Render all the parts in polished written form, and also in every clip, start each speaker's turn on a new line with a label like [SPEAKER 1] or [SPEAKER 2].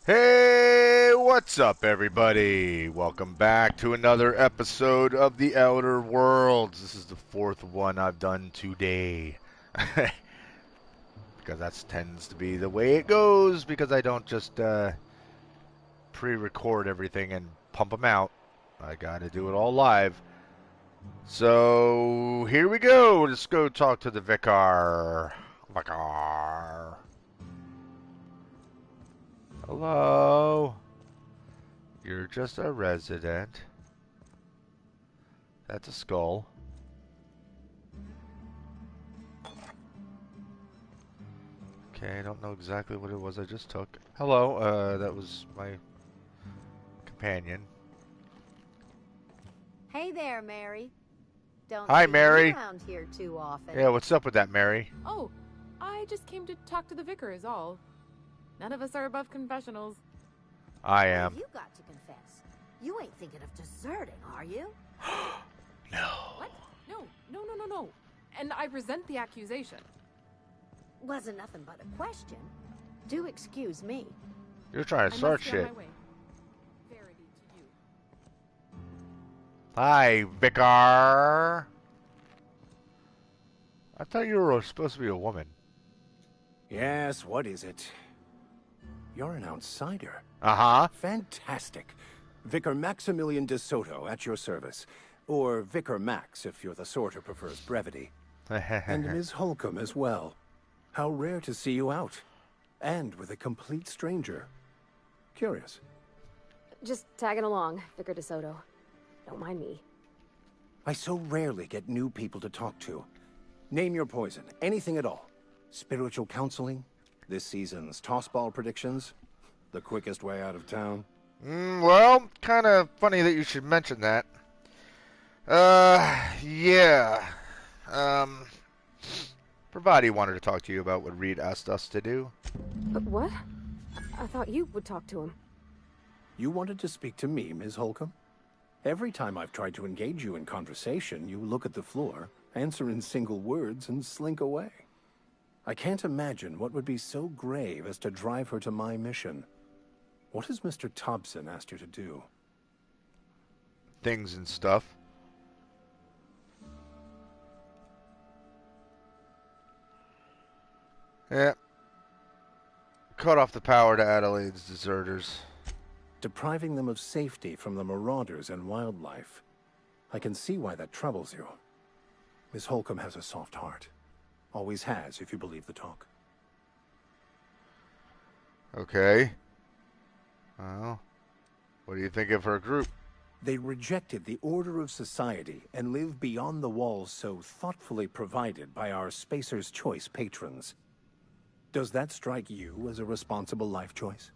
[SPEAKER 1] Hey, what's up, everybody? Welcome back to another episode of The Outer Worlds. This is the fourth one I've done today. Because that tends to be the way it goes, because I don't just pre-record everything and pump them out. I gotta do it all live. So, here we go. Let's go talk to the Vicar. Vicar. Hello. You're just a resident. That's a skull. Okay, I don't know exactly what it was I just took. Hello, that was my companion.
[SPEAKER 2] Hey there, Mary. Don't
[SPEAKER 1] Hi,
[SPEAKER 2] see
[SPEAKER 1] Mary.
[SPEAKER 2] you around here too often.
[SPEAKER 1] Yeah, what's up with that, Mary?
[SPEAKER 3] Oh, I just came to talk to the vicar is all. None of us are above confessionals.
[SPEAKER 1] I
[SPEAKER 2] What
[SPEAKER 1] am.
[SPEAKER 2] have you got to confess? You ain't thinking of deserting, are you?
[SPEAKER 1] No.
[SPEAKER 3] What? No. And I resent the accusation.
[SPEAKER 2] Wasn't nothing but a question. Do excuse me.
[SPEAKER 1] You're trying to
[SPEAKER 3] I
[SPEAKER 1] start
[SPEAKER 3] must be on
[SPEAKER 1] shit.
[SPEAKER 3] my way. Verity to you.
[SPEAKER 1] Hi, Vicar. I thought you were supposed to be a woman.
[SPEAKER 4] Yes, what is it? You're an outsider.
[SPEAKER 1] Uh-huh.
[SPEAKER 4] Fantastic. Vicar Maximilian de Soto at your service. Or Vicar Max, if you're the sort who prefers brevity. And Ms. Holcomb as well. How rare to see you out. And with a complete stranger. Curious.
[SPEAKER 5] Just tagging along, Vicar DeSoto. Don't mind me.
[SPEAKER 4] I so rarely get new people to talk to. Name your poison, anything at all. Spiritual counseling, this season's tossball predictions, the quickest way out of town.
[SPEAKER 1] Well, kind of funny that you should mention that. Yeah. Pravati wanted to talk to you about what Reed asked us to do.
[SPEAKER 5] But what? I thought you would talk to him.
[SPEAKER 4] You wanted to speak to me, Ms. Holcomb? Every time I've tried to engage you in conversation, you look at the floor, answer in single words, and slink away. I can't imagine what would be so grave as to drive her to my mission. What has Mr. Thompson asked you to do?
[SPEAKER 1] Things and stuff. Yeah. Cut off the power to Adelaide's deserters.
[SPEAKER 4] Depriving them of safety from the marauders and wildlife. I can see why that troubles you. Miss Holcomb has a soft heart. Always has, if you believe the talk.
[SPEAKER 1] Okay. Well, what do you think of her group?
[SPEAKER 4] They rejected the order of society and live beyond the walls so thoughtfully provided by our Spacer's Choice patrons. Does that strike you as a responsible life choice?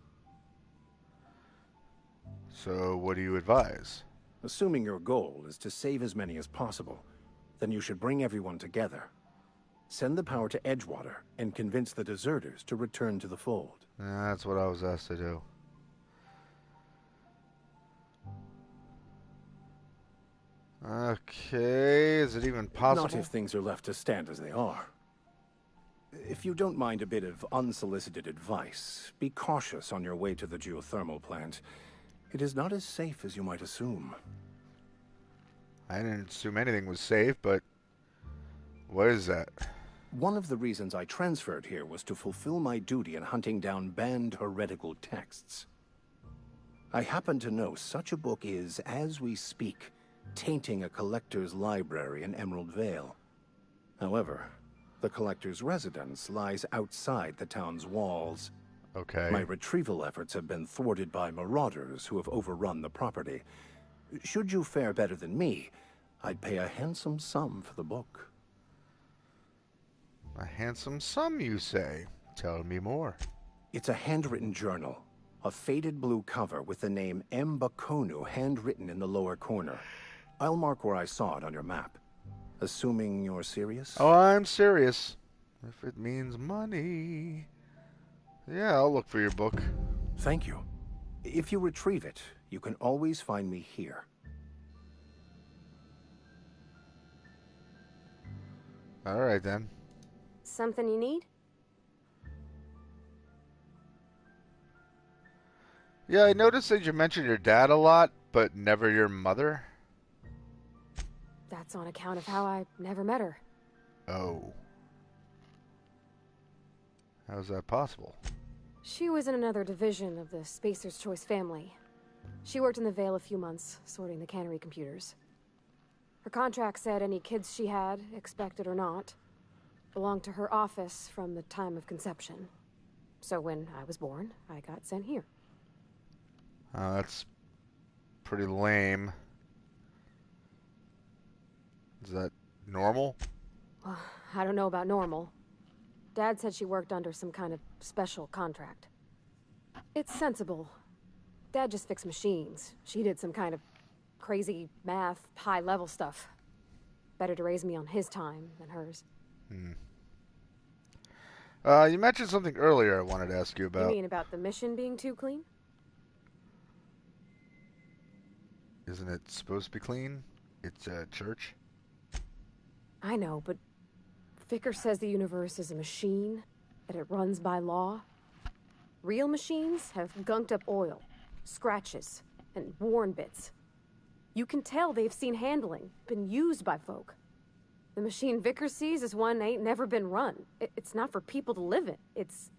[SPEAKER 1] So, what do you advise?
[SPEAKER 4] Assuming your goal is to save as many as possible, then you should bring everyone together. Send the power to Edgewater and convince the deserters to return to the fold.
[SPEAKER 1] That's what I was asked to do. Okay, is it even possible?
[SPEAKER 4] Not if things are left to stand as they are. If you don't mind a bit of unsolicited advice, be cautious on your way to the geothermal plant. It is not as safe as you might assume.
[SPEAKER 1] I didn't assume anything was safe, but what is that?
[SPEAKER 4] One of the reasons I transferred here was to fulfill my duty in hunting down banned heretical texts. I happen to know such a book is, as we speak, tainting a collector's library in Emerald Vale. However, the collector's residence lies outside the town's walls.
[SPEAKER 1] Okay.
[SPEAKER 4] My retrieval efforts have been thwarted by marauders who have overrun the property. Should you fare better than me, I'd pay a handsome sum for the book.
[SPEAKER 1] A handsome sum, you say? Tell me more.
[SPEAKER 4] It's a handwritten journal. A faded blue cover with the name M. Bakonu handwritten in the lower corner. I'll mark where I saw it on your map. Assuming you're serious?
[SPEAKER 1] Oh, I'm serious. If it means money. Yeah, I'll look for your book.
[SPEAKER 4] Thank you. If you retrieve it, you can always find me here.
[SPEAKER 1] All right, then.
[SPEAKER 5] Something you need?
[SPEAKER 1] Yeah, I noticed that you mentioned your dad a lot, but never your mother.
[SPEAKER 5] That's on account of how I never met her.
[SPEAKER 1] Oh. How's that possible?
[SPEAKER 5] She was in another division of the Spacer's Choice family. She worked in the Vale a few months, sorting the cannery computers. Her contract said any kids she had, expected or not, belonged to her office from the time of conception. So when I was born, I got sent here.
[SPEAKER 1] That's pretty lame. Is that normal?
[SPEAKER 5] Well, I don't know about normal. Dad said she worked under some kind of special contract. It's sensible. Dad just fixed machines. She did some kind of crazy math, high-level stuff. Better to raise me on his time than hers.
[SPEAKER 1] You mentioned something earlier I wanted to ask you
[SPEAKER 5] You
[SPEAKER 1] about.
[SPEAKER 5] mean about the mission being too clean?
[SPEAKER 1] Isn't it supposed to be clean? It's a church.
[SPEAKER 5] I know, but Vicker says the universe is a machine, that it runs by law. Real machines have gunked up oil, scratches, and worn bits. You can tell they've seen handling, been used by folk. The machine Vicker sees is one ain't never been run. It's not for people to live in. It's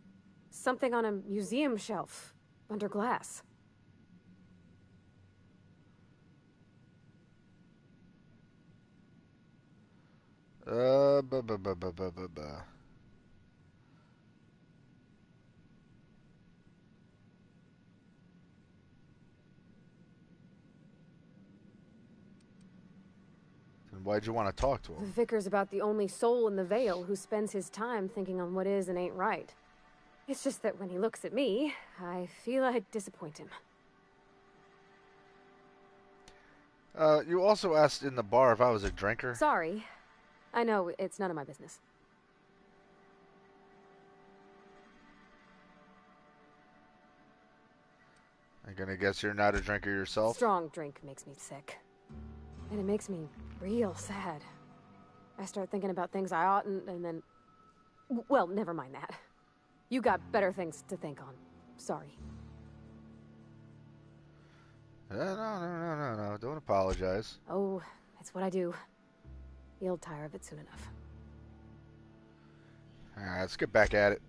[SPEAKER 5] something on a museum shelf, under glass.
[SPEAKER 1] Buh, buh, buh, buh, buh, buh, buh. Then why'd you want to talk to
[SPEAKER 5] The
[SPEAKER 1] him?
[SPEAKER 5] Vicar's about the only soul in the Vale who spends his time thinking on what is and ain't right. It's just that when he looks at me, I feel I'd disappoint him.
[SPEAKER 1] You also asked in the bar if I was a drinker.
[SPEAKER 5] Sorry. I know, it's none of my business.
[SPEAKER 1] I'm gonna guess you're not a drinker yourself?
[SPEAKER 5] Strong drink makes me sick. And it makes me real sad. I start thinking about things I oughtn't, and then... Well, never mind that. You got better things to think on. Sorry.
[SPEAKER 1] No. Don't apologize.
[SPEAKER 5] Oh, it's what I do. You'll tire of it soon enough.
[SPEAKER 1] Alright, let's get back at it.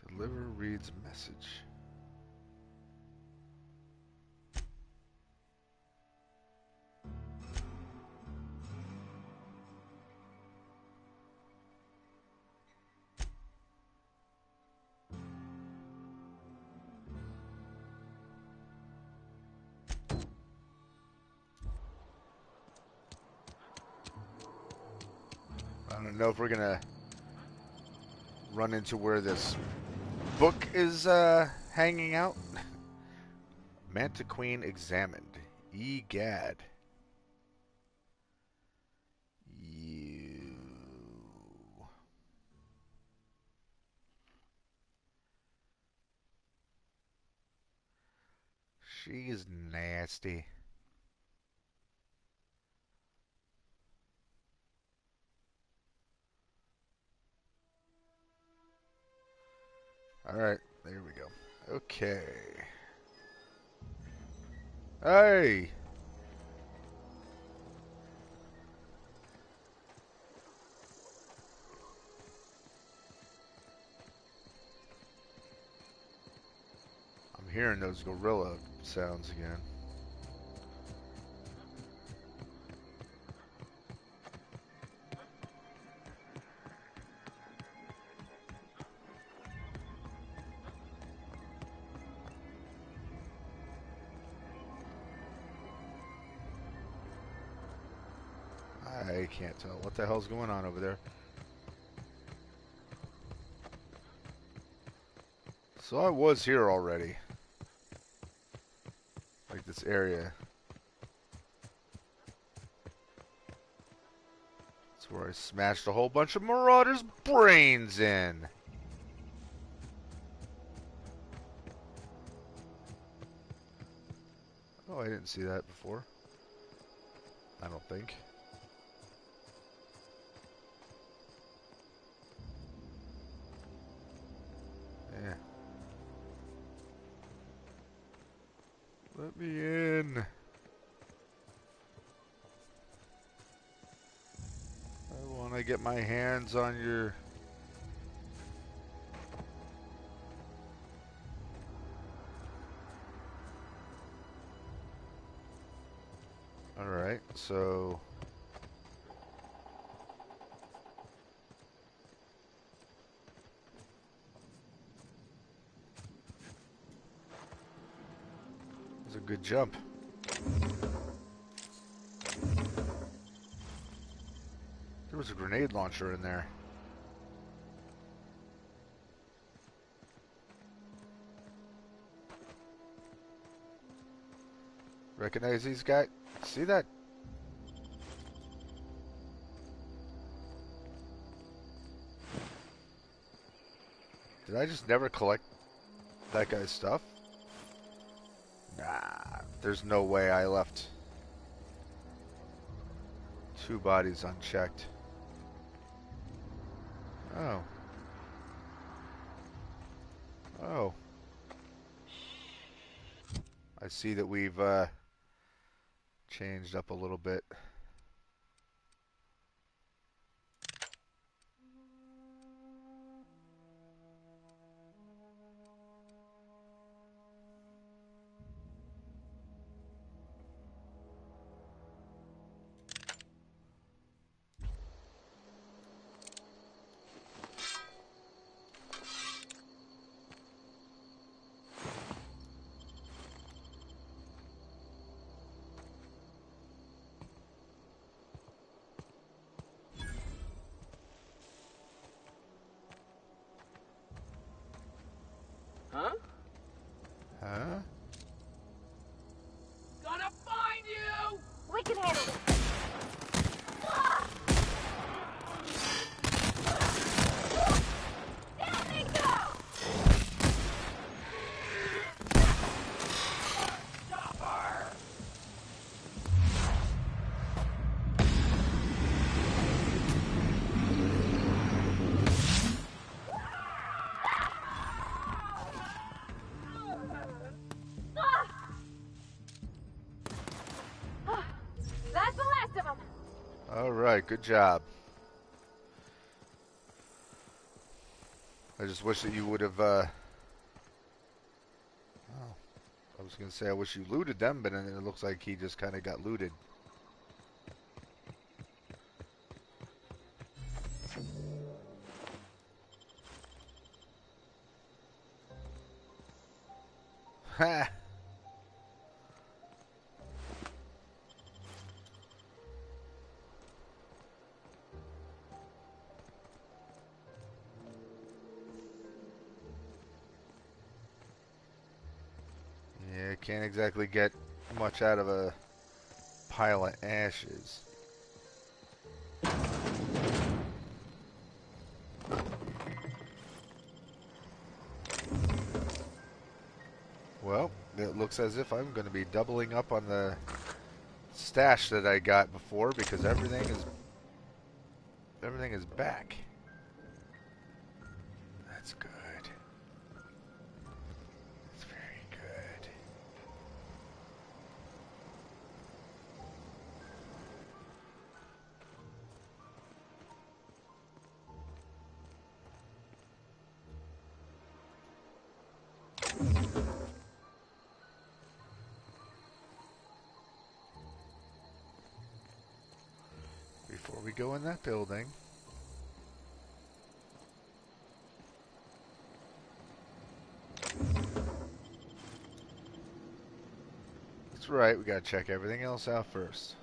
[SPEAKER 1] Deliver Reed's message. I don't know if we're gonna run into where this book is hanging out. Manta Queen examined. Egad. You. She is nasty. Alright, there we go. Okay. Hey! I'm hearing those gorilla sounds again. I can't tell what the hell's going on over there. So I was here already. Like this area. That's where I smashed a whole bunch of Marauders' brains in. Oh, I didn't see that before. I don't think. Yeah. Let me in. I want to get my hands on your... Alright, so... It's a good jump. There was a grenade launcher in there. Recognize these guys? See that? Did I just never collect that guy's stuff? Nah, there's no way I left 2 bodies unchecked. Oh. Oh. I see that we've changed up a little bit.
[SPEAKER 6] Huh?
[SPEAKER 1] Huh?
[SPEAKER 6] Gonna find you!
[SPEAKER 2] We can handle it. Down they go!
[SPEAKER 5] That's the last of them.
[SPEAKER 1] Alright, good job. I just wish that you would have, oh, I was going to say I wish you looted them, but then it looks like he just kind of got looted. Ha! Yeah, can't exactly get much out of a pile of ashes. Well, it looks as if I'm going to be doubling up on the stash that I got before because everything is back. That's good. That's very good. Before we go in that building, that's right, we gotta check everything else out first.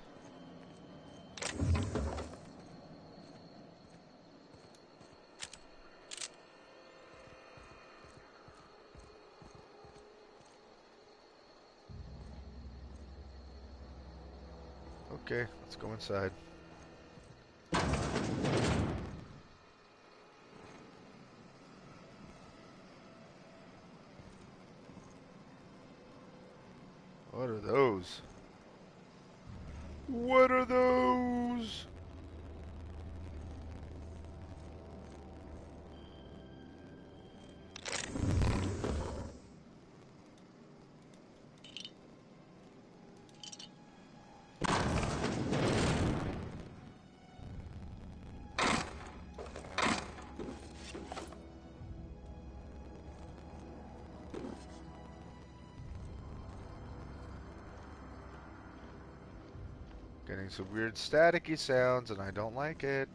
[SPEAKER 1] Okay, let's go inside. What are those? What are those? Getting some weird staticky sounds and I don't like it.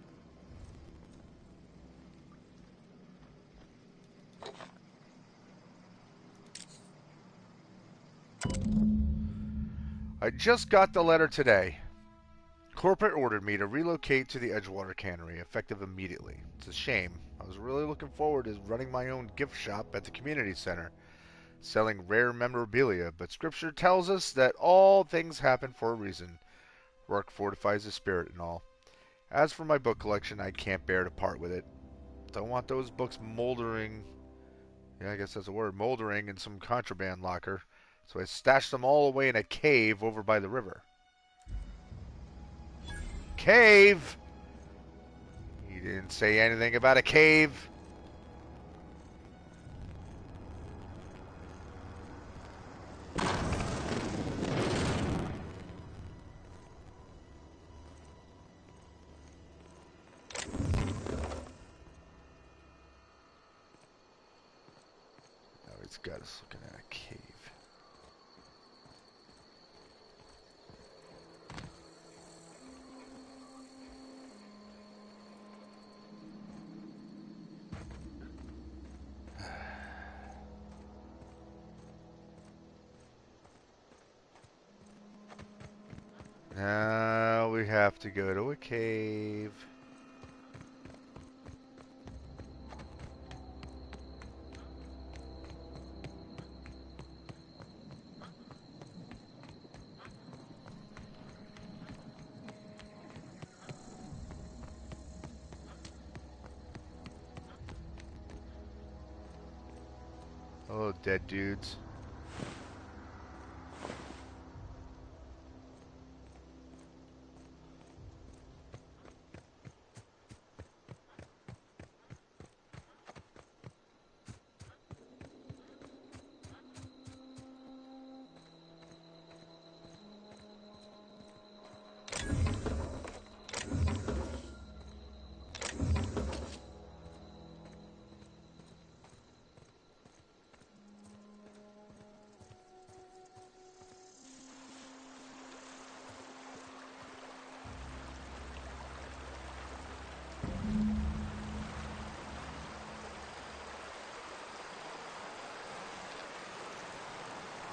[SPEAKER 1] I just got the letter today. Corporate ordered me to relocate to the Edgewater Cannery, effective immediately. It's a shame. I was really looking forward to running my own gift shop at the community center, selling rare memorabilia, but scripture tells us that all things happen for a reason. Work fortifies the spirit and all. As for my book collection, I can't bear to part with it. Don't want those books moldering, yeah, I guess that's a word, moldering in some contraband locker, so I stashed them all away in a cave over by the river. Cave? He didn't say anything about a cave. Now he's got us looking at a cave. Now we have to go to a cave. Oh, dead dudes.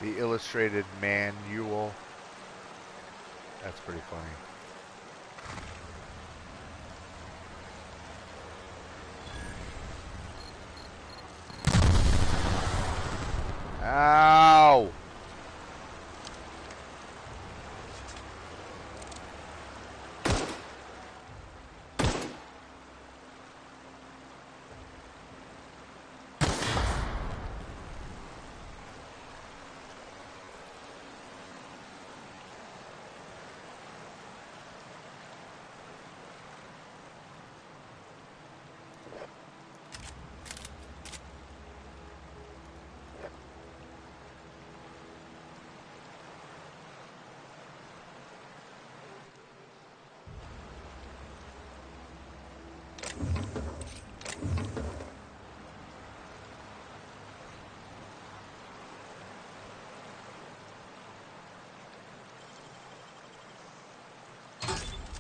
[SPEAKER 1] The illustrated manual. That's pretty funny. Ow!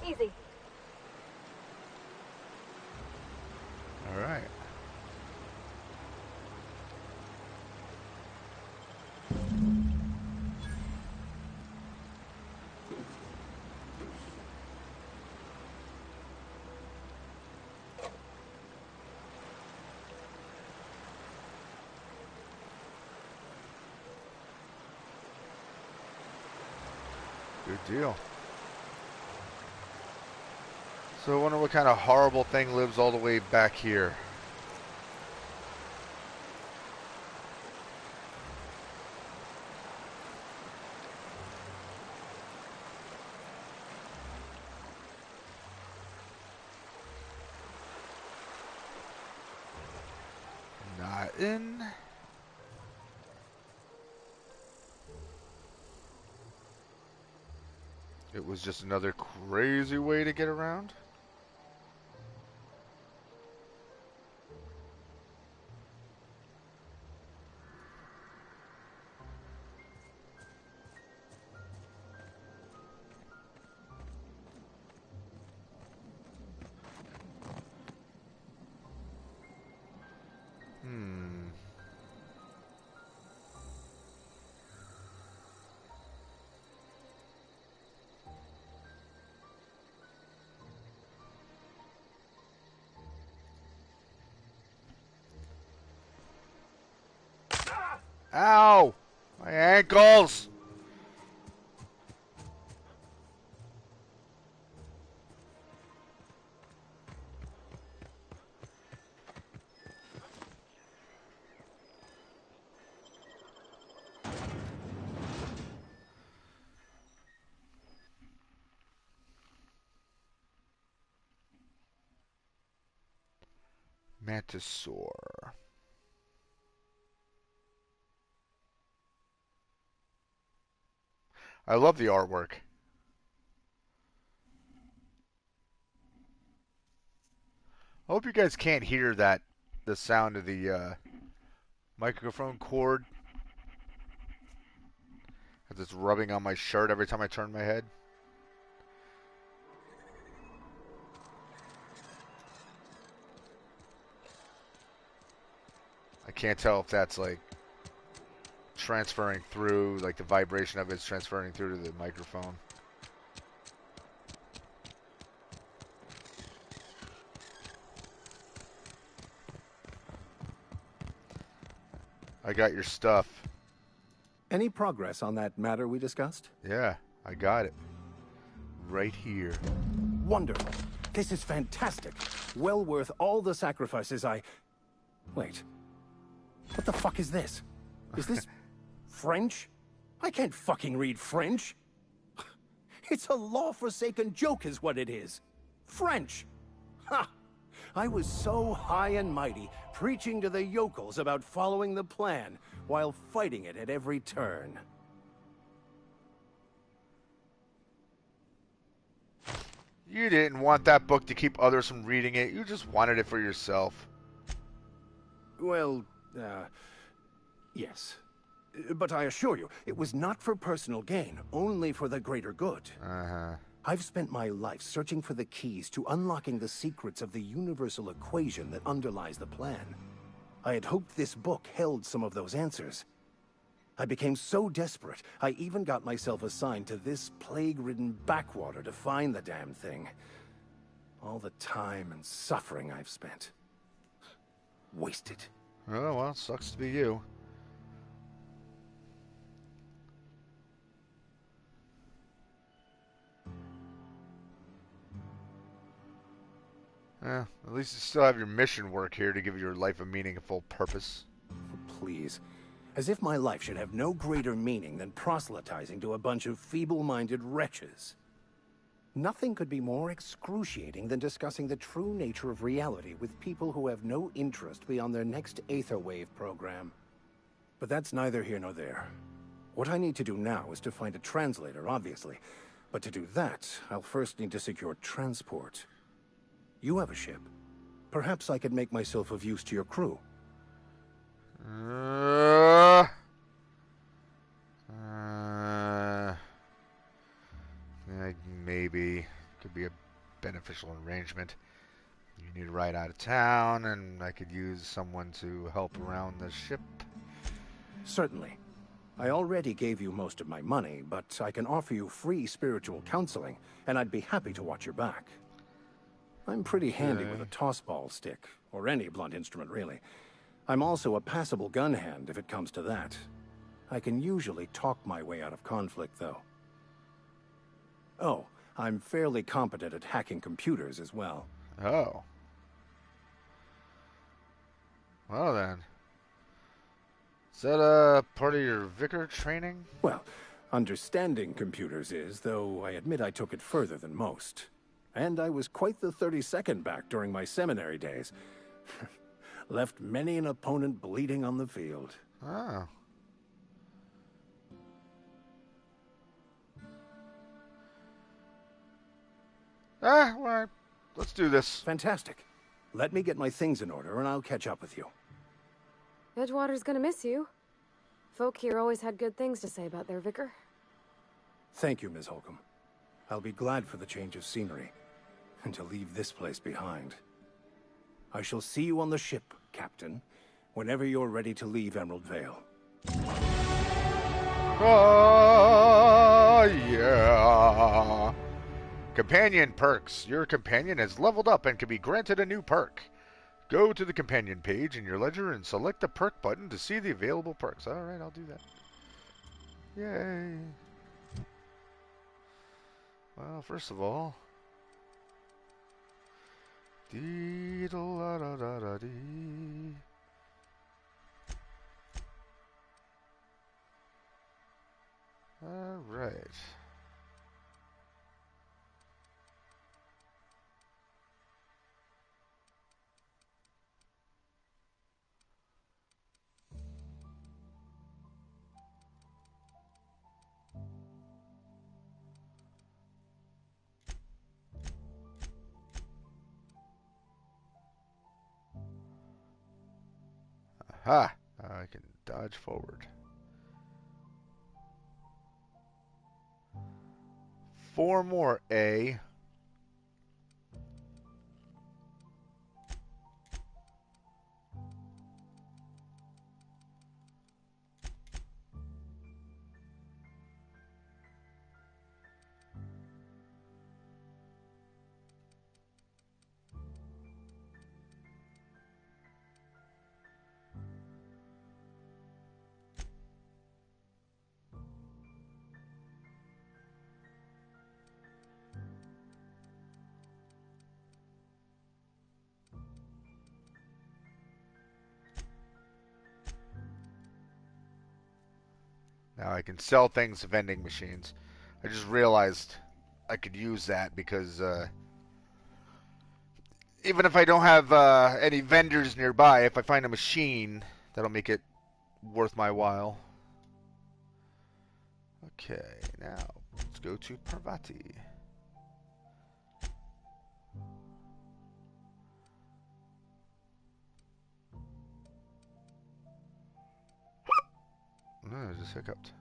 [SPEAKER 5] Easy.
[SPEAKER 1] All right. Good deal. So I wonder what kind of horrible thing lives all the way back here. in. It was just another crazy way to get around. Ow! My ankles! Mantisaur. I love the artwork. I hope you guys can't hear that, the sound of the microphone cord as it's rubbing on my shirt every time I turn my head. I can't tell if that's like transferring through, like the vibration of it's transferring through to the microphone. I got your stuff.
[SPEAKER 4] Any progress on that matter we discussed?
[SPEAKER 1] Yeah, I got it. Right here.
[SPEAKER 4] Wonderful. This is fantastic. Well worth all the sacrifices I... Wait. What the fuck is this? Is this French? I can't fucking read French. It's a law-forsaken joke is what it is. French. Ha! I was so high and mighty, preaching to the yokels about following the plan, while fighting it at every turn.
[SPEAKER 1] You didn't want that book to keep others from reading it. You just wanted it for yourself.
[SPEAKER 4] Well, yes. But I assure you, it was not for personal gain, only for the greater good. I've spent my life searching for the keys to unlocking the secrets of the universal equation that underlies the plan. I had hoped this book held some of those answers. I became so desperate, I even got myself assigned to this plague-ridden backwater to find the damn thing. All the time and suffering I've spent. Wasted.
[SPEAKER 1] Oh, well, sucks to be you. At least you still have your mission work here to give your life a meaningful purpose.
[SPEAKER 4] Please. As if my life should have no greater meaning than proselytizing to a bunch of feeble-minded wretches. Nothing could be more excruciating than discussing the true nature of reality with people who have no interest beyond their next Aetherwave program. But that's neither here nor there. What I need to do now is to find a translator, obviously. But to do that, I'll first need to secure transport. You have a ship. Perhaps I could make myself of use to your crew.
[SPEAKER 1] Maybe. Could be a beneficial arrangement. You need to ride out of town, and I could use someone to help around the ship.
[SPEAKER 4] Certainly. I already gave you most of my money, but I can offer you free spiritual counseling, and I'd be happy to watch your back. I'm pretty handy with a tossball stick, or any blunt instrument, really. I'm also a passable gun hand, if it comes to that. I can usually talk my way out of conflict, though. Oh, I'm fairly competent at hacking computers as well.
[SPEAKER 1] Oh. Well then. Is that part of your vicar training?
[SPEAKER 4] Well, understanding computers is, though I admit I took it further than most. And I was quite the 32nd back during my seminary days. left many an opponent bleeding on the field.
[SPEAKER 1] Oh. Well, let's do this.
[SPEAKER 4] Fantastic. Let me get my things in order and I'll catch up with you.
[SPEAKER 5] Edgewater's gonna miss you. Folk here always had good things to say about their vicar.
[SPEAKER 4] Thank you, Ms. Holcomb. I'll be glad for the change of scenery, and to leave this place behind. I shall see you on the ship, Captain, whenever you're ready to leave Emerald Vale.
[SPEAKER 1] Oh, yeah. Companion perks. Your companion has leveled up and can be granted a new perk. Go to the companion page in your ledger and select the perk button to see the available perks. Alright, I'll do that. Yay. Well, first of all... Dee-da-la-da-da-da-dee. Alright. Aha! I can dodge forward. 4 more A. Now I can sell things to vending machines. I just realized I could use that because even if I don't have any vendors nearby, if I find a machine, that'll make it worth my while. Okay, now let's go to Parvati. No, I just hiccuped.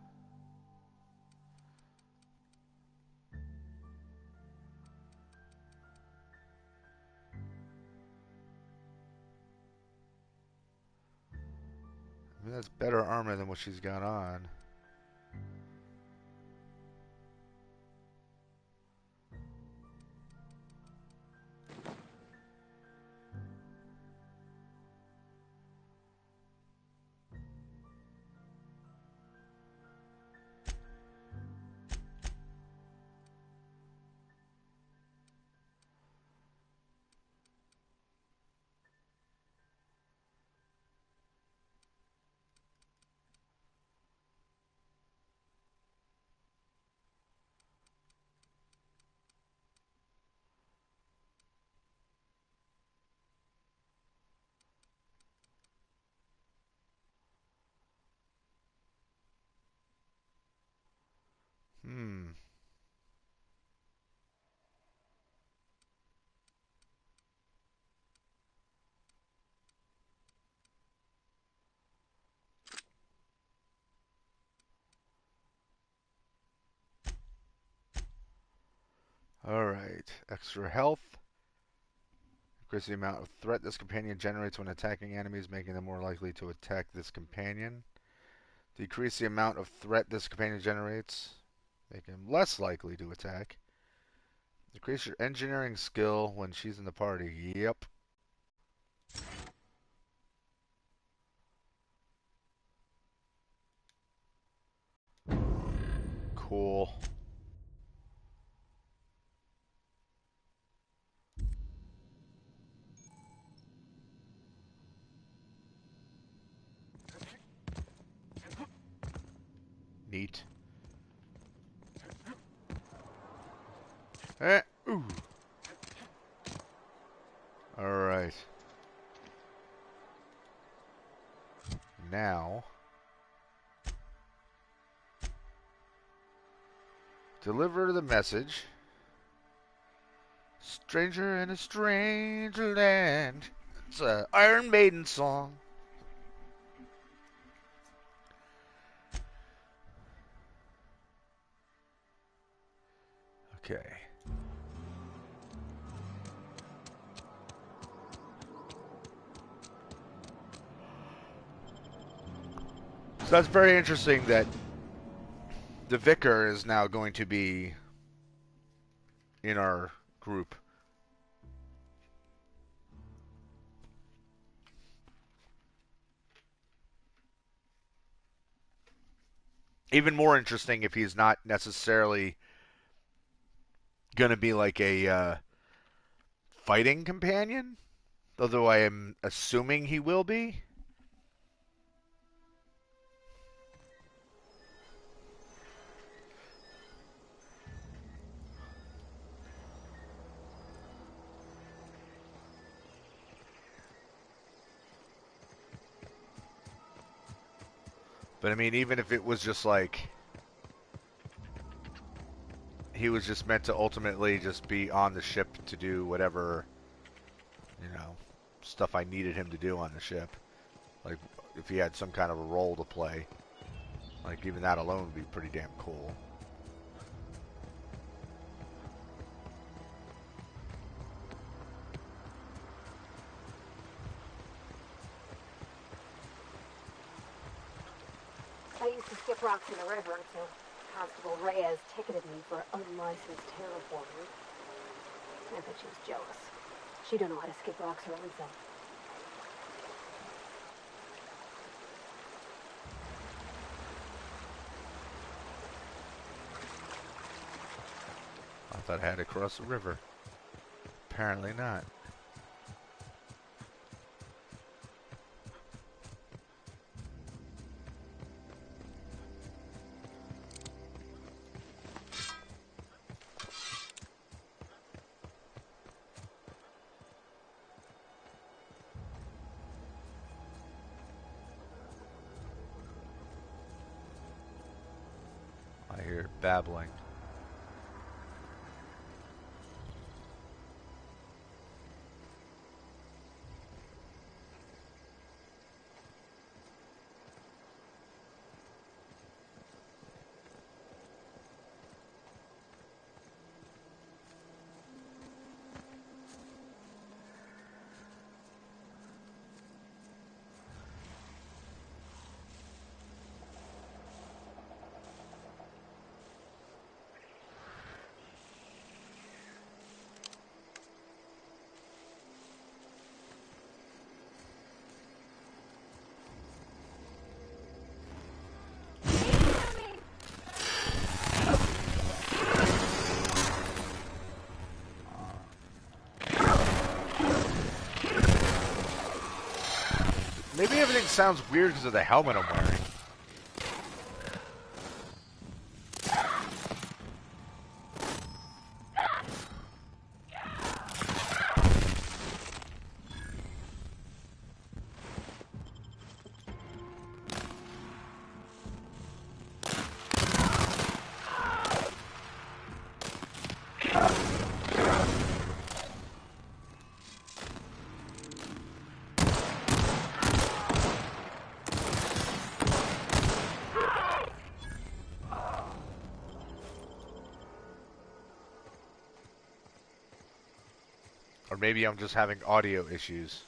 [SPEAKER 1] I mean, that's better armor than what she's got on. Hmm. Alright. Extra health. Increase the amount of threat this companion generates when attacking enemies, making them more likely to attack this companion. Decrease the amount of threat this companion generates, making him less likely to attack. Increase your engineering skill when she's in the party. Yep. Cool. Neat. Ooh. Alright. Deliver the message. Stranger in a strange land. It's a Iron Maiden song. Okay. So that's very interesting that the vicar is now going to be in our group. Even more interesting if he's not necessarily going to be like a fighting companion, although I am assuming he will be. But I mean, even if it was just like he was just meant to ultimately just be on the ship to do whatever, stuff I needed him to do on the ship. Like, if he had some kind of a role to play. Like, even that alone would be pretty damn cool.
[SPEAKER 5] I used to skip rocks in the river until Constable Reyes ticketed me for unlicensed terraforming. I bet she was jealous. She don't know how to skip rocks her own self.
[SPEAKER 1] I thought I had to cross the river. Apparently not. I hear babbling. Maybe everything sounds weird because of the helmet I'm wearing. Or maybe I'm just having audio issues.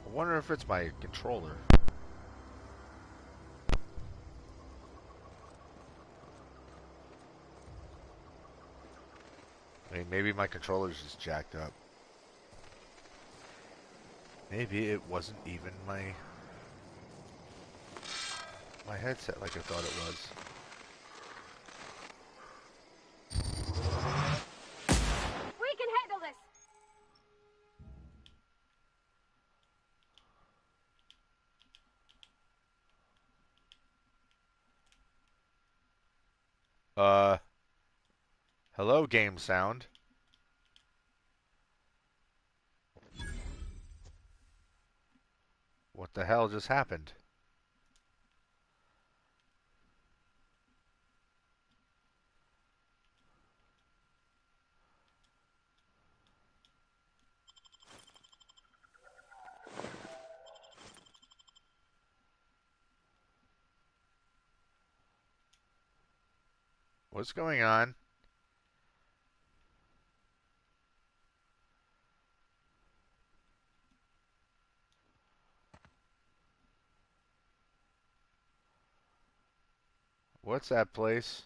[SPEAKER 1] I wonder if it's my controller. I mean, maybe my controller's just jacked up. Maybe it wasn't even my headset like I thought it was.
[SPEAKER 5] We can handle this!
[SPEAKER 1] Hello, game sound. What the hell just happened? What's going on? What's that place?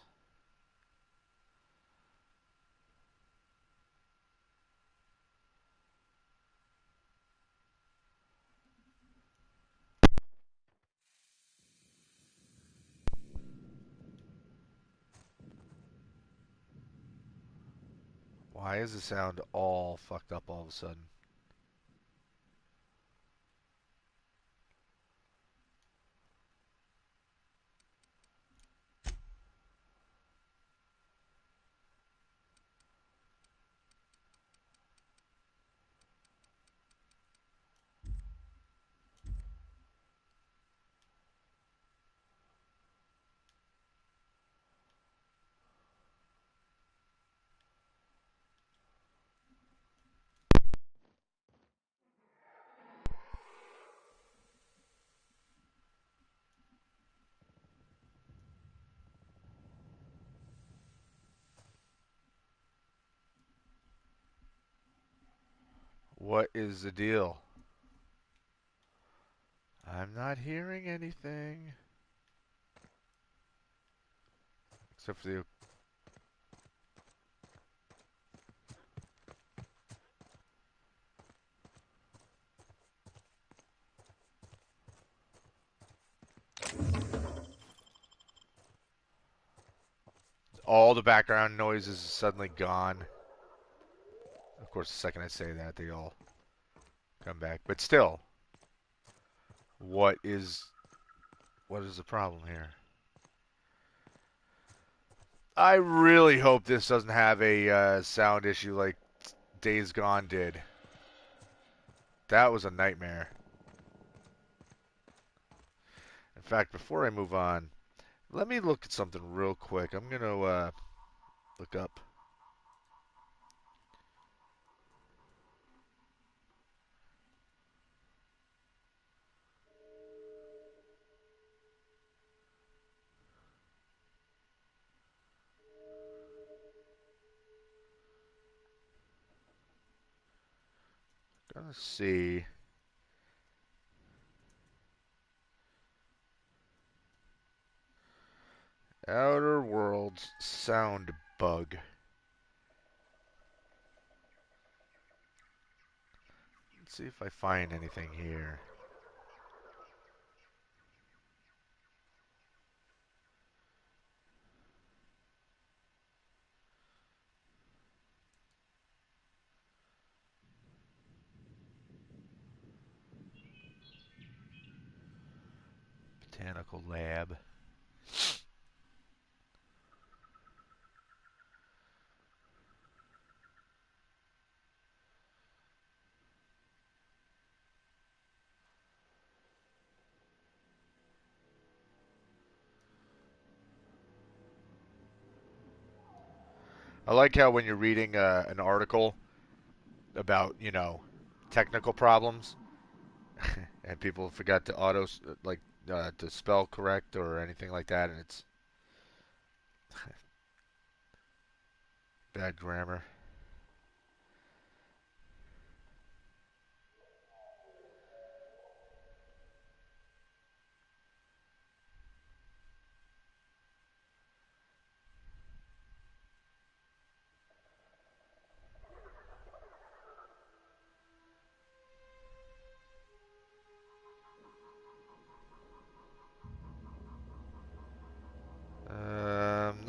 [SPEAKER 1] Why is the sound all fucked up all of a sudden? What is the deal? I'm not hearing anything. Except for the... All the background noises is suddenly gone. Of course, the second I say that, they all come back. But still, what is the problem here? I really hope this doesn't have a sound issue like Days Gone did. That was a nightmare. In fact, before I move on, let me look at something real quick. I'm going to look up. Gonna see. Outer Worlds sound bug. Let's see if I find anything here. Botanical lab. I like how when you're reading an article about, technical problems, and people forgot to to spell correct or anything like that, and it's bad grammar.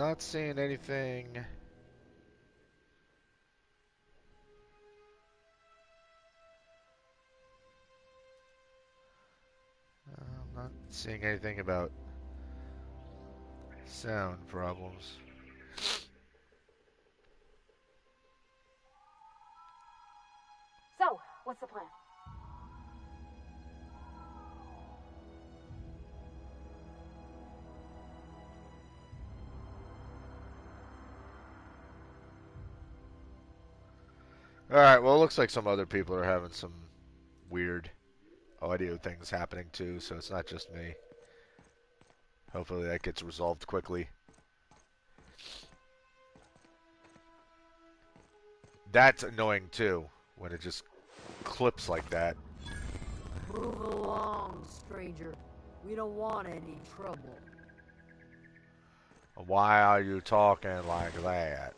[SPEAKER 1] not seeing anything. I'm not seeing anything about sound problems.
[SPEAKER 5] So, what's the plan?
[SPEAKER 1] Alright, well, it looks like some other people are having some weird audio things happening too, so it's not just me. Hopefully that gets resolved quickly. That's annoying too, when it just clips like that.
[SPEAKER 2] Move along, stranger. We don't want any trouble.
[SPEAKER 1] Why are you talking like that?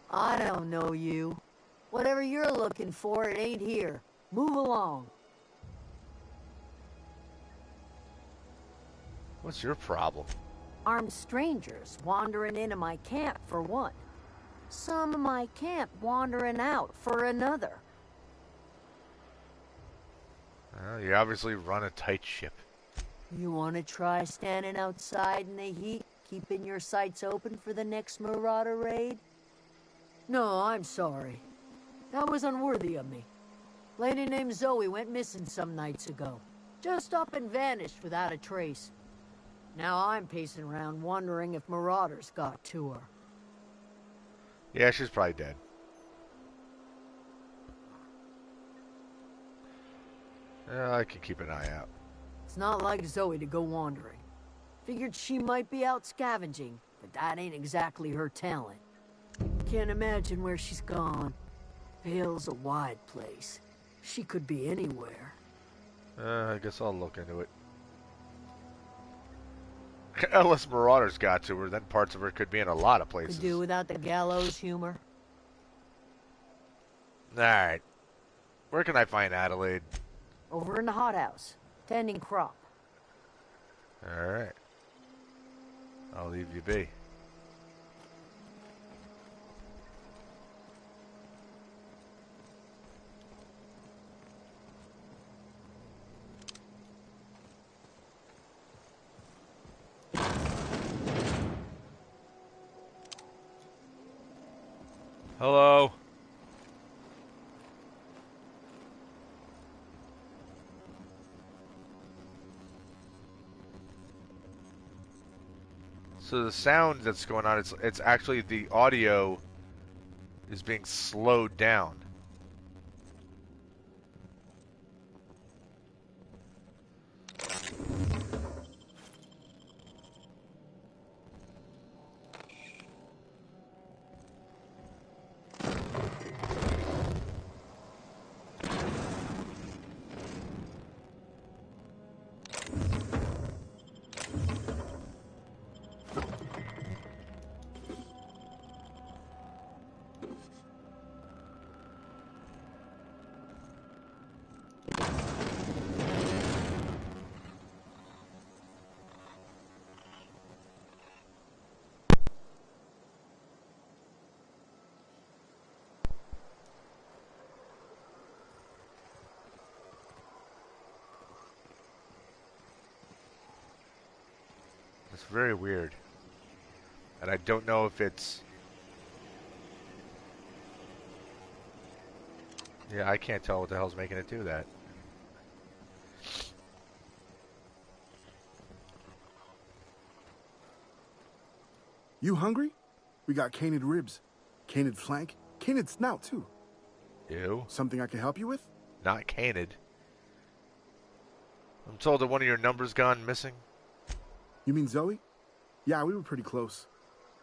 [SPEAKER 2] I don't know you. Whatever you're looking for, it ain't here. Move along.
[SPEAKER 1] What's your problem?
[SPEAKER 2] Armed strangers wandering into my camp for one. Some of my camp wandering out for another.
[SPEAKER 1] Well, you obviously run a tight ship.
[SPEAKER 2] You want to try standing outside in the heat, keeping your sights open for the next marauder raid? No, I'm sorry. That was unworthy of me. Lady named Zoe went missing some nights ago. Just up and vanished without a trace. Now I'm pacing around wondering if marauders got to her.
[SPEAKER 1] Yeah, she's probably dead. I can keep an eye out.
[SPEAKER 2] It's not like Zoe to go wandering. Figured she might be out scavenging, but that ain't exactly her talent. Can't imagine where she's gone. Vale's a wide place. She could be anywhere.
[SPEAKER 1] I guess I'll look into it. Unless Marauders got to her, then parts of her could be in a lot of places.
[SPEAKER 2] Could do without the gallows humor.
[SPEAKER 1] Alright. Where can I find Adelaide?
[SPEAKER 2] Over in the hothouse, tending crop.
[SPEAKER 1] Alright. I'll leave you be. Hello. So the sound that's going on, it's actually the audio is being slowed down. It's very weird. And I don't know if it's... Yeah, I can't tell what the hell's making it do that.
[SPEAKER 7] You hungry? We got canid ribs, canid flank, canid snout too.
[SPEAKER 1] Ew.
[SPEAKER 7] Something I can help you with?
[SPEAKER 1] Not canid. I'm told that one of your numbers gone missing.
[SPEAKER 7] You mean Zoe? Yeah, we were pretty close.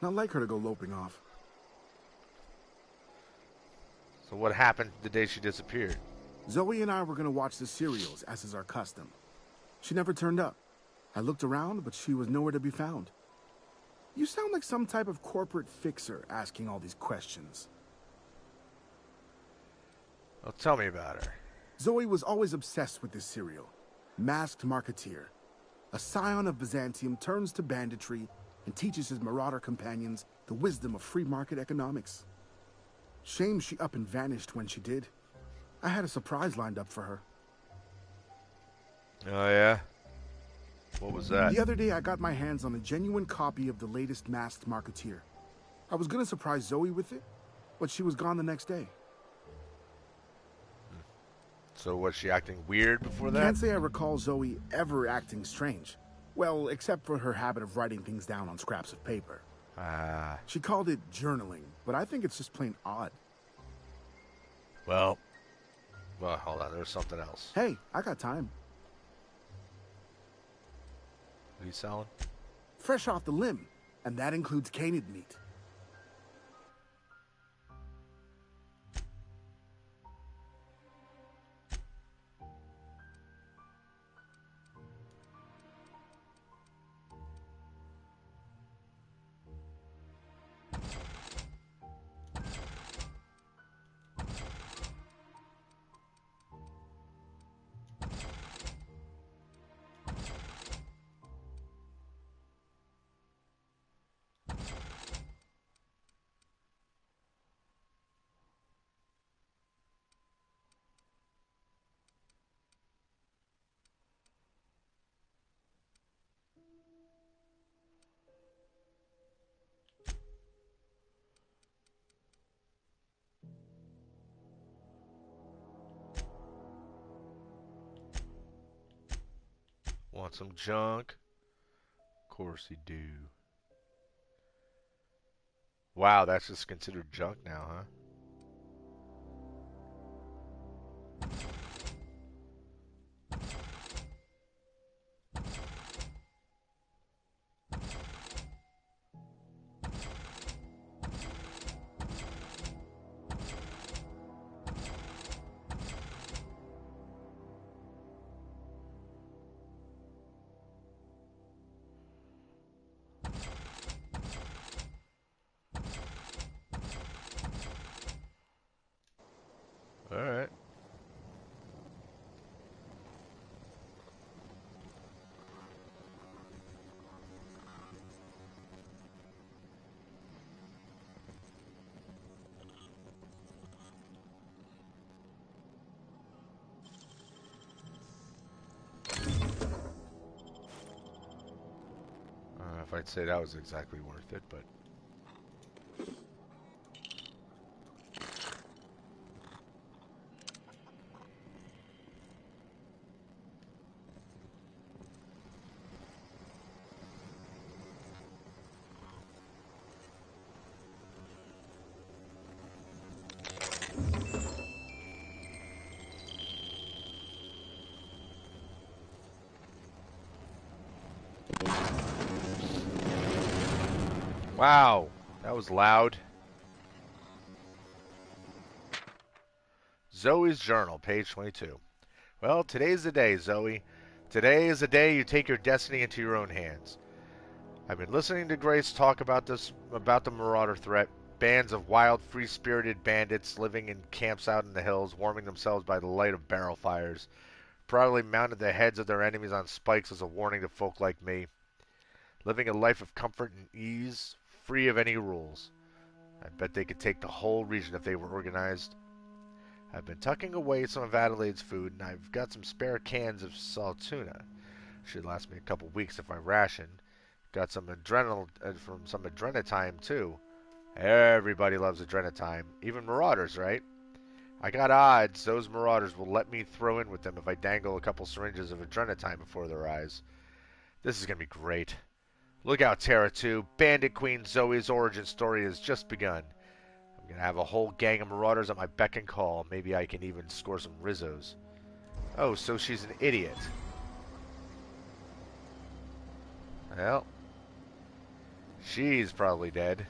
[SPEAKER 7] Not like her to go loping off.
[SPEAKER 1] So what happened the day she disappeared?
[SPEAKER 7] Zoe and I were gonna watch the serials, as is our custom. She never turned up. I looked around, but she was nowhere to be found. You sound like some type of corporate fixer asking all these questions.
[SPEAKER 1] Well, tell me about her.
[SPEAKER 7] Zoe was always obsessed with this serial. Masked Marketeer. A scion of Byzantium turns to banditry and teaches his marauder companions the wisdom of free market economics. Shame she up and vanished when she did. I had a surprise lined up for her.
[SPEAKER 1] Oh, yeah? What was that?
[SPEAKER 7] The other day I got my hands on a genuine copy of the latest Masked Marketeer. I was gonna surprise Zoe with it, but she was gone the next day.
[SPEAKER 1] So was she acting weird before that?
[SPEAKER 7] Can't say I recall Zoe ever acting strange. Well, except for her habit of writing things down on scraps of paper.
[SPEAKER 1] Ah.
[SPEAKER 7] She called it journaling, but I think it's just plain odd.
[SPEAKER 1] Well, hold on. There was something else.
[SPEAKER 7] Hey, I got time.
[SPEAKER 1] What are you selling?
[SPEAKER 7] Fresh off the limb, and that includes canid meat.
[SPEAKER 1] Want some junk? Of course you do. Wow, that's just considered junk now, huh? Alright. I don't know if I'd say that was exactly worth it, but... Wow, that was loud. Zoe's journal, page 22. Well, today's the day, Zoe. Today is the day you take your destiny into your own hands. I've been listening to Grace talk about the Marauder threat. Bands of wild, free-spirited bandits living in camps out in the hills, warming themselves by the light of barrel fires. Proudly mounted the heads of their enemies on spikes as a warning to folk like me. Living a life of comfort and ease, free of any rules. I bet they could take the whole region if they were organized. I've been tucking away some of Adelaide's food, and I've got some spare cans of salt tuna. Should last me a couple weeks if I ration. Got some from some adrenatime, too. Everybody loves adrenatime, even marauders, right? I got odds those marauders will let me throw in with them if I dangle a couple syringes of adrenatime before their eyes. This is going to be great. Look out, Terra 2. Bandit Queen Zoe's origin story has just begun. I'm going to have a whole gang of marauders at my beck and call. Maybe I can even score some Rizzos. Oh, so she's an idiot. Well, she's probably dead.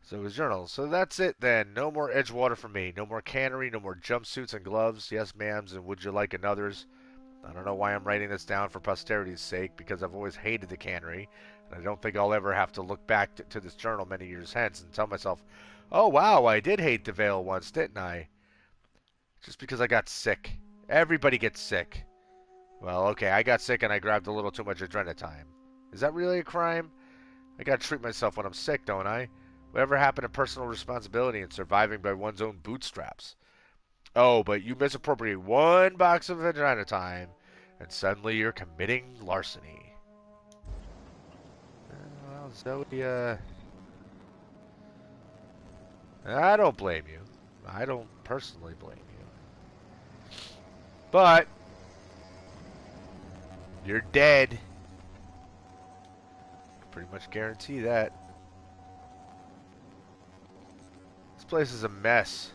[SPEAKER 1] So his journal. So that's it then. No more Edgewater for me. No more cannery. No more jumpsuits and gloves. Yes, ma'ams, and would you like another's? I don't know why I'm writing this down for posterity's sake, because I've always hated the cannery, and I don't think I'll ever have to look back to this journal many years hence and tell myself, oh wow, I did hate the Vale once, didn't I? Just because I got sick. Everybody gets sick. Well, okay, I got sick and I grabbed a little too much adrenatime. Is that really a crime? I gotta treat myself when I'm sick, don't I? Whatever happened to personal responsibility and surviving by one's own bootstraps? Oh, but you misappropriate one box of adrenatime, and suddenly you're committing larceny. Well, Zoe, I don't blame you. I don't personally blame you. But, you're dead. Pretty much guarantee that. This place is a mess.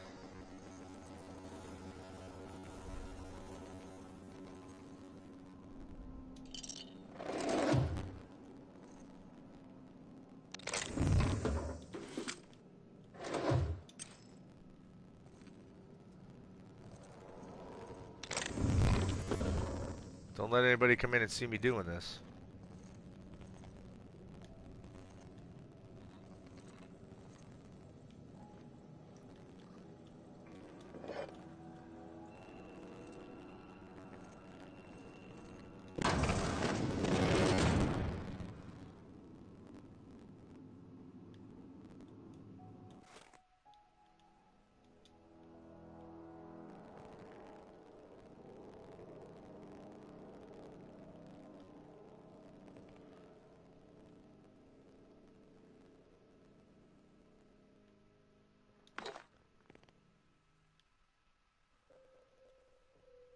[SPEAKER 1] Don't let anybody come in and see me doing this.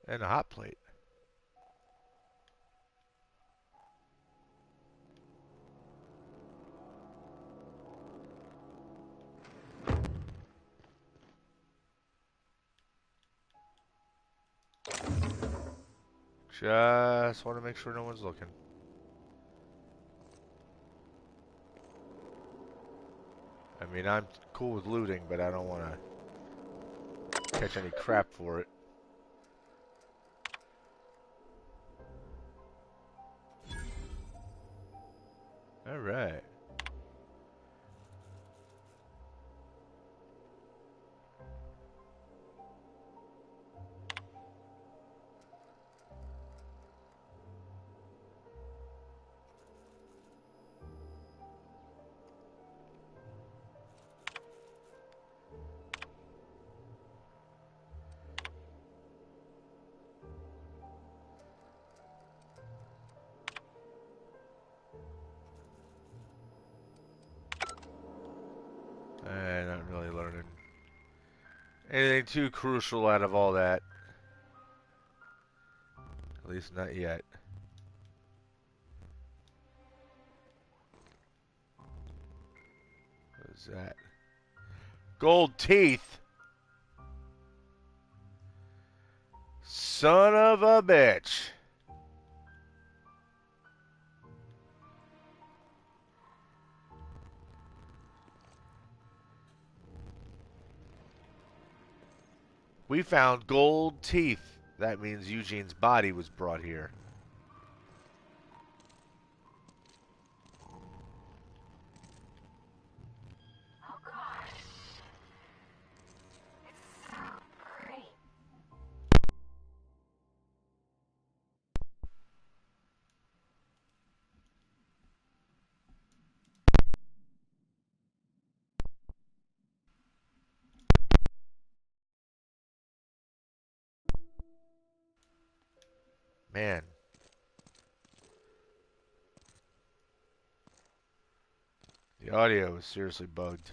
[SPEAKER 1] And a hot plate. Just want to make sure no one's looking. I mean, I'm cool with looting, but I don't want to catch any crap for it. Alright. Not really learning anything too crucial out of all that. At least not yet. What is that? Gold teeth! Son of a bitch! We found gold teeth. That means Eugene's body was brought here.
[SPEAKER 5] Oh gosh. It's so pretty.
[SPEAKER 1] Man. The audio is seriously bugged.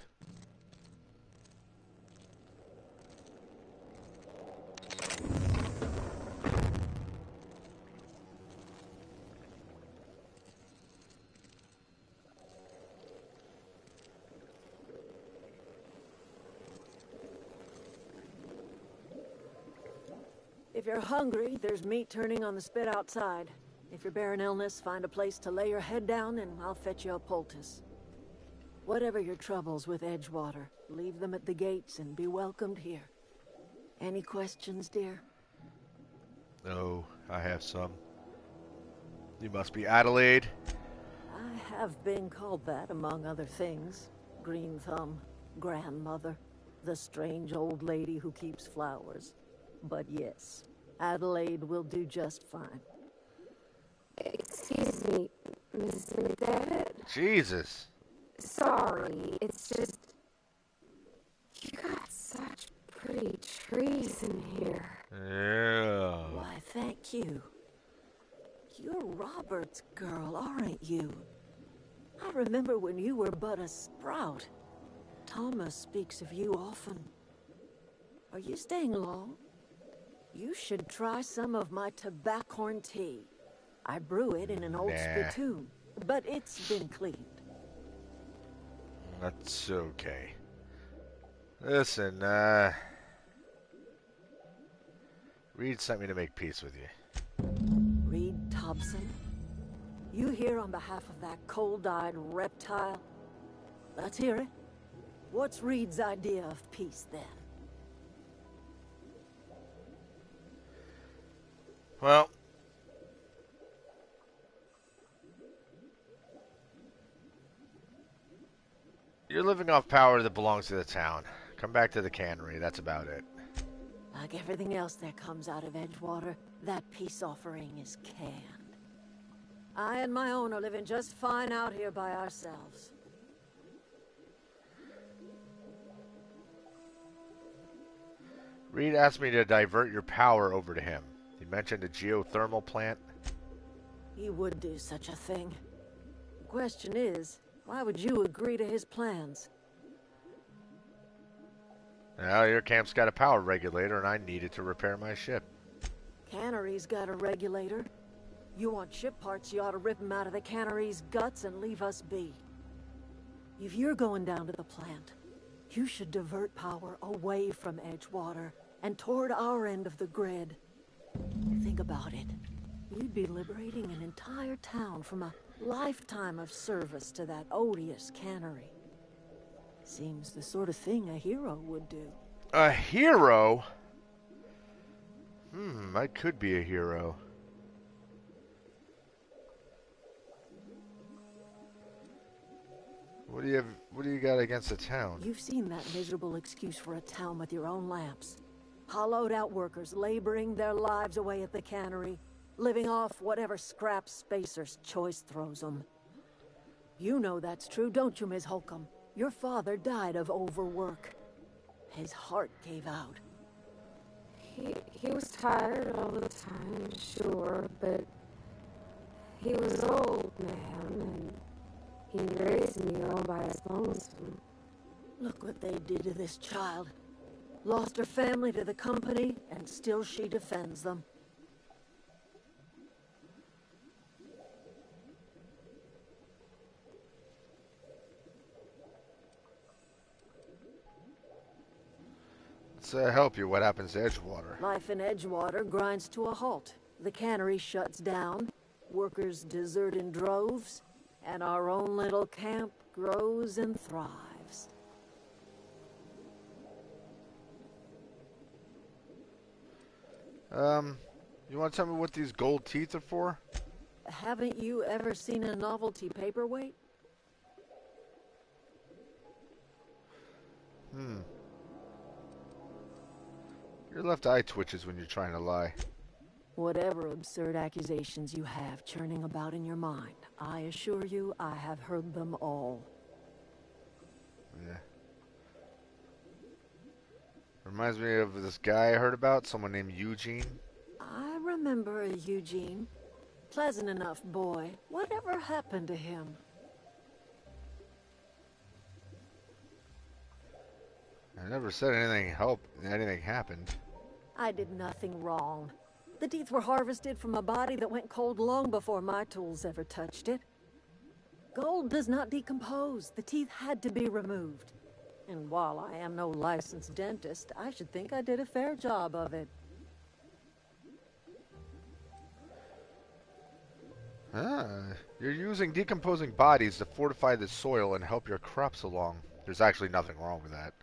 [SPEAKER 2] If you're hungry, there's meat turning on the spit outside. If you're bearing illness, find a place to lay your head down and I'll fetch you a poultice. Whatever your troubles with Edgewater, leave them at the gates and be welcomed here. Any questions, dear?
[SPEAKER 1] Oh, I have some. You must be Adelaide.
[SPEAKER 2] I have been called that, among other things. Green Thumb, grandmother, the strange old lady who keeps flowers. But yes, Adelaide will do just fine.
[SPEAKER 5] Excuse me, Mr. McDevitt?
[SPEAKER 1] Jesus.
[SPEAKER 5] Sorry, it's just... You got such pretty trees in here.
[SPEAKER 1] Yeah.
[SPEAKER 2] Why, thank you. You're Robert's girl, aren't you? I remember when you were but a sprout. Thomas speaks of you often. Are you staying long? You should try some of my tobaccorn tea. I brew it in an old spittoon, but it's been cleaned.
[SPEAKER 1] That's okay. Listen, Reed sent me to make peace with you.
[SPEAKER 2] Reed Thompson? You here on behalf of that cold-eyed reptile? Let's hear it. What's Reed's idea of peace, then?
[SPEAKER 1] Well, you're living off power that belongs to the town. Come back to the cannery, that's about it.
[SPEAKER 2] Like everything else that comes out of Edgewater, that peace offering is canned. I and my own are living just fine out here by ourselves.
[SPEAKER 1] Reed asked me to divert your power over to him. He mentioned a geothermal plant.
[SPEAKER 2] He would do such a thing. The question is, why would you agree to his plans?
[SPEAKER 1] Well, your camp's got a power regulator, and I need it to repair my ship.
[SPEAKER 2] Cannery's got a regulator. You want ship parts, you ought to rip them out of the cannery's guts and leave us be. If you're going down to the plant, you should divert power away from Edgewater and toward our end of the grid. Think about it. You'd be liberating an entire town from a lifetime of service to that odious cannery. Seems the sort of thing a hero would do.
[SPEAKER 1] A hero? I could be a hero. What do you got against the town?
[SPEAKER 2] You've seen that miserable excuse for a town with your own lamps. Hollowed out workers laboring their lives away at the cannery, living off whatever scrap Spacer's choice throws them. You know that's true, don't you, Ms. Holcomb? Your father died of overwork. His heart gave out.
[SPEAKER 5] He was tired all the time, sure, but he was old, man, and he raised me all by his lonesome.
[SPEAKER 2] Look what they did to this child. Lost her family to the company, and still she defends them.
[SPEAKER 1] Let's help you. What happens to Edgewater?
[SPEAKER 2] Life in Edgewater grinds to a halt. The cannery shuts down, workers desert in droves, and our own little camp grows and thrives.
[SPEAKER 1] You want to tell me what these gold teeth are for?
[SPEAKER 2] Haven't you ever seen a novelty paperweight?
[SPEAKER 1] Your left eye twitches when you're trying to lie.
[SPEAKER 2] Whatever absurd accusations you have churning about in your mind, I assure you I have heard them all.
[SPEAKER 1] Yeah. Reminds me of this guy I heard about, someone named Eugene.
[SPEAKER 2] I remember a Eugene. Pleasant enough boy. Whatever happened to him?
[SPEAKER 1] I never said anything happened.
[SPEAKER 2] I did nothing wrong. The teeth were harvested from a body that went cold long before my tools ever touched it. Gold does not decompose. The teeth had to be removed. And while I am no licensed dentist, I should think I did a fair job of it.
[SPEAKER 1] Ah, you're using decomposing bodies to fortify the soil and help your crops along. There's actually nothing wrong with that.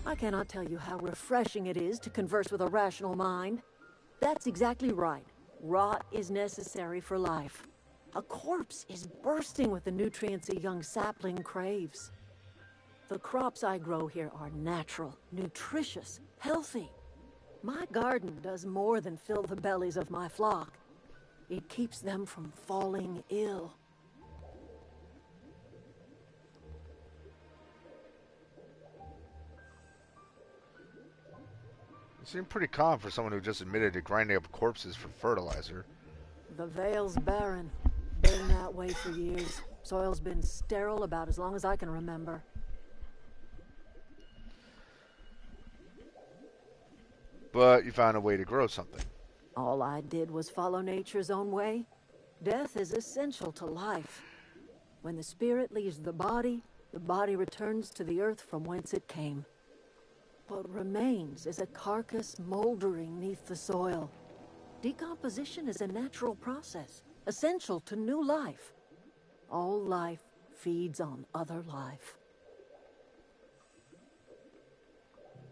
[SPEAKER 2] I cannot tell you how refreshing it is to converse with a rational mind. That's exactly right. Rot is necessary for life. A corpse is bursting with the nutrients a young sapling craves. The crops I grow here are natural, nutritious, healthy. My garden does more than fill the bellies of my flock. It keeps them from falling ill.
[SPEAKER 1] You seem pretty calm for someone who just admitted to grinding up corpses for fertilizer.
[SPEAKER 2] The Vale's barren. Been that way for years. Soil's been sterile about as long as I can remember.
[SPEAKER 1] But you found a way to grow something.
[SPEAKER 2] All I did was follow nature's own way. Death is essential to life. When the spirit leaves the body returns to the earth from whence it came. What remains is a carcass moldering neath the soil. Decomposition is a natural process, essential to new life. All life feeds on other life.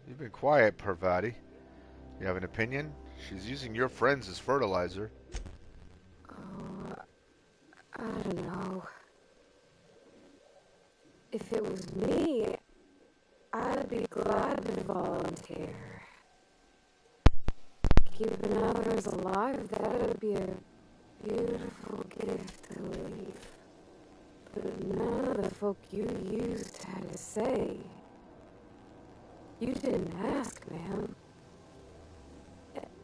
[SPEAKER 1] You've been quiet, Parvati. You have an opinion? She's using your friends as fertilizer.
[SPEAKER 5] I don't know. If it was me, I'd be glad to volunteer. Keeping others alive, that'd be a beautiful gift to leave. But none of the folk you used had to say. You didn't ask, ma'am.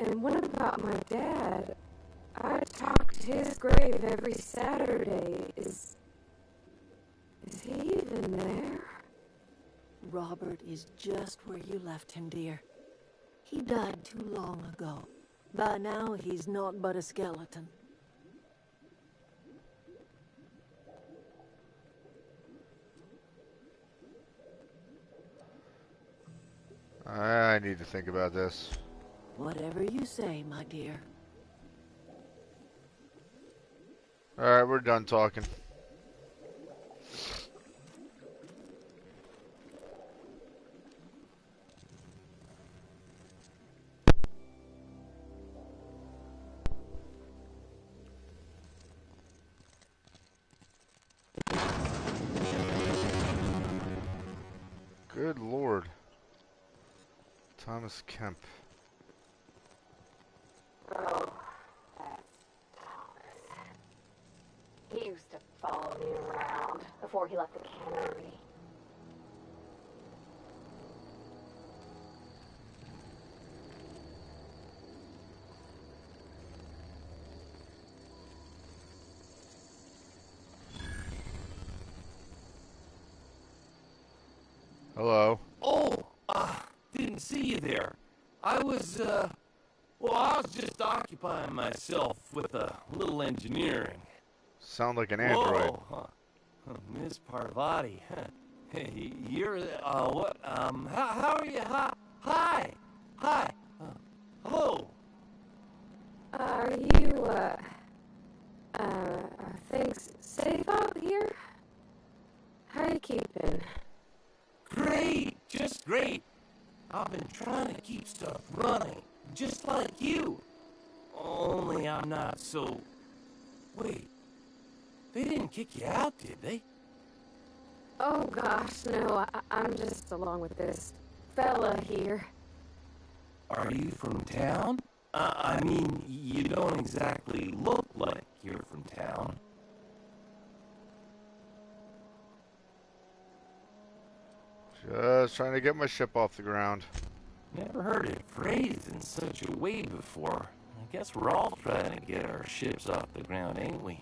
[SPEAKER 5] And what about my dad? I talk to his grave every Saturday. Is he even there?
[SPEAKER 2] Robert is just where you left him, dear. He died too long ago. By now, he's naught but a skeleton.
[SPEAKER 1] I need to think about this.
[SPEAKER 2] Whatever you say, my dear.
[SPEAKER 1] Alright, we're done talking. Good Lord. Thomas Kemp.
[SPEAKER 5] Oh, that's Thomas. He used to follow me around before he left the cannery.
[SPEAKER 1] Hello.
[SPEAKER 6] Oh, didn't see you there. I was just occupying myself with a little engineering.
[SPEAKER 1] Sound like an android.
[SPEAKER 6] Whoa, Miss Parvati. Hey, you're, what, how are you? Hi. Hello.
[SPEAKER 5] Are you, are things safe out here? How you keeping?
[SPEAKER 6] Great, just great. I've been trying to keep stuff running, just like you. Only I'm not so... Wait, they didn't kick you out, did they?
[SPEAKER 5] Oh gosh, no, I'm just along with this fella here.
[SPEAKER 6] Are you from town? I mean, you don't exactly look like you're from town.
[SPEAKER 1] Just trying to get my ship off the ground.
[SPEAKER 6] Never heard it phrased in such a way before. I guess we're all trying to get our ships off the ground, ain't we?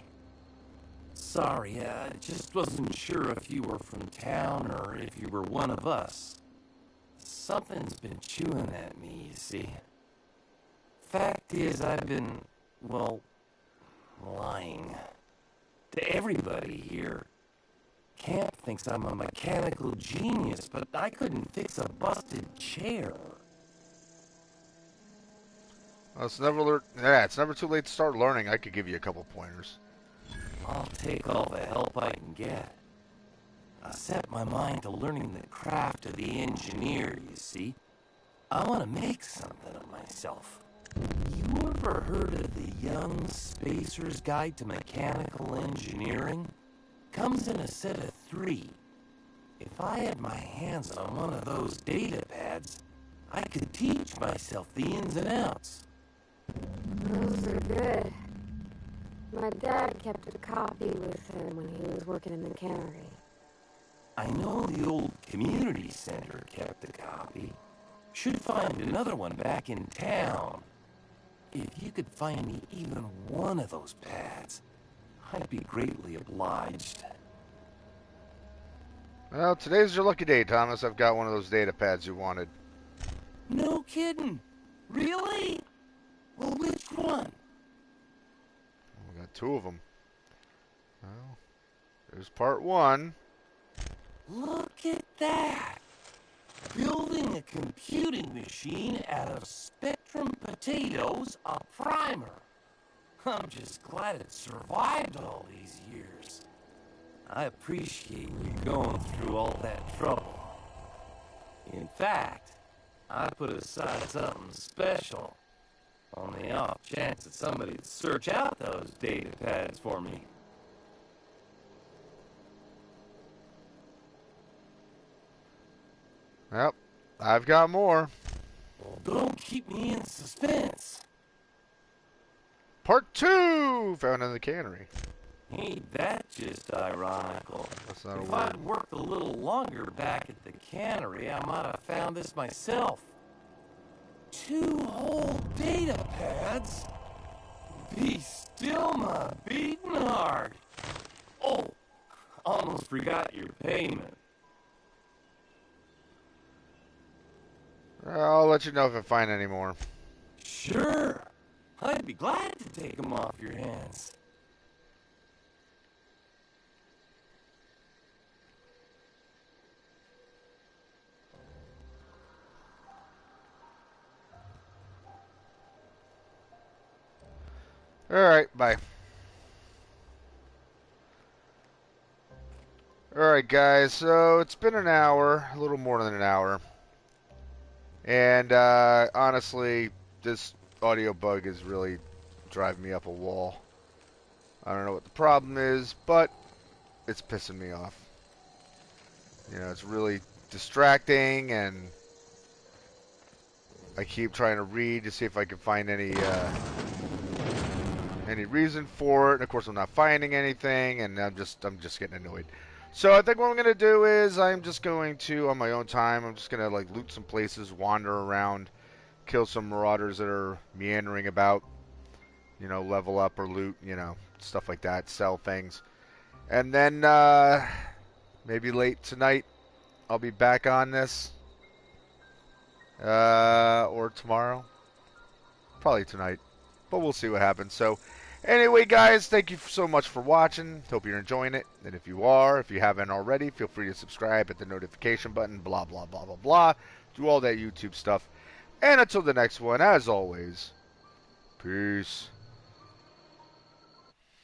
[SPEAKER 6] Sorry, I just wasn't sure if you were from town or if you were one of us. Something's been chewing at me, you see. Fact is, I've been, well, lying to everybody here. Camp thinks I'm a mechanical genius, but I couldn't fix a busted chair.
[SPEAKER 1] Well, it's never too late to start learning. I could give you a couple pointers.
[SPEAKER 6] I'll take all the help I can get. I set my mind to learning the craft of the engineer, you see. I want to make something of myself. You ever heard of the Young Spacer's Guide to Mechanical Engineering? Comes in a set of 3. If I had my hands on one of those data pads, I could teach myself the ins and outs.
[SPEAKER 5] Those are good. My dad kept a copy with him when he was working in the cannery.
[SPEAKER 6] I know the old community center kept a copy. Should find another one back in town. If you could find me even one of those pads, I'd be greatly obliged.
[SPEAKER 1] Well, today's your lucky day, Thomas. I've got one of those data pads you wanted.
[SPEAKER 6] No kidding. Really? Well, which one?
[SPEAKER 1] We got 2 of them. Well, there's part 1.
[SPEAKER 6] Look at that. Building a computing machine out of Spectrum potatoes, a primer. I'm just glad it survived all these years. I appreciate you going through all that trouble. In fact, I put aside something special on the off chance that somebody'd search out those data pads for me.
[SPEAKER 1] Yep, I've got more.
[SPEAKER 6] Well, don't keep me in suspense.
[SPEAKER 1] Part 2! Found in the cannery.
[SPEAKER 6] Ain't that just ironical?
[SPEAKER 1] That's not a
[SPEAKER 6] If
[SPEAKER 1] word.
[SPEAKER 6] I'd worked a little longer back at the cannery, I might have found this myself. 2 whole data pads? Be still my beating heart. Oh, almost forgot your payment.
[SPEAKER 1] I'll let you know if I find any more.
[SPEAKER 6] Sure. I'd be glad to take them off your hands.
[SPEAKER 1] Alright, bye. Alright, guys, so it's been an hour, a little more than an hour. And, honestly, this audio bug is really driving me up a wall. I don't know what the problem is, but it's pissing me off. You know, it's really distracting, and I keep trying to read to see if I can find any reason for it. And of course, I'm not finding anything, and I'm just getting annoyed. So I think what I'm gonna do is I'm just going to, on my own time, I'm just gonna like loot some places, wander around, kill some marauders that are meandering about. You know, level up or loot, you know, stuff like that, sell things. And then maybe late tonight I'll be back on this. Or tomorrow. Probably tonight. But we'll see what happens. So anyway, guys, thank you so much for watching. Hope you're enjoying it. And if you are, if you haven't already, feel free to subscribe, hit the notification button, blah, blah, blah, blah, blah. Do all that YouTube stuff. And until the next one, as always, peace.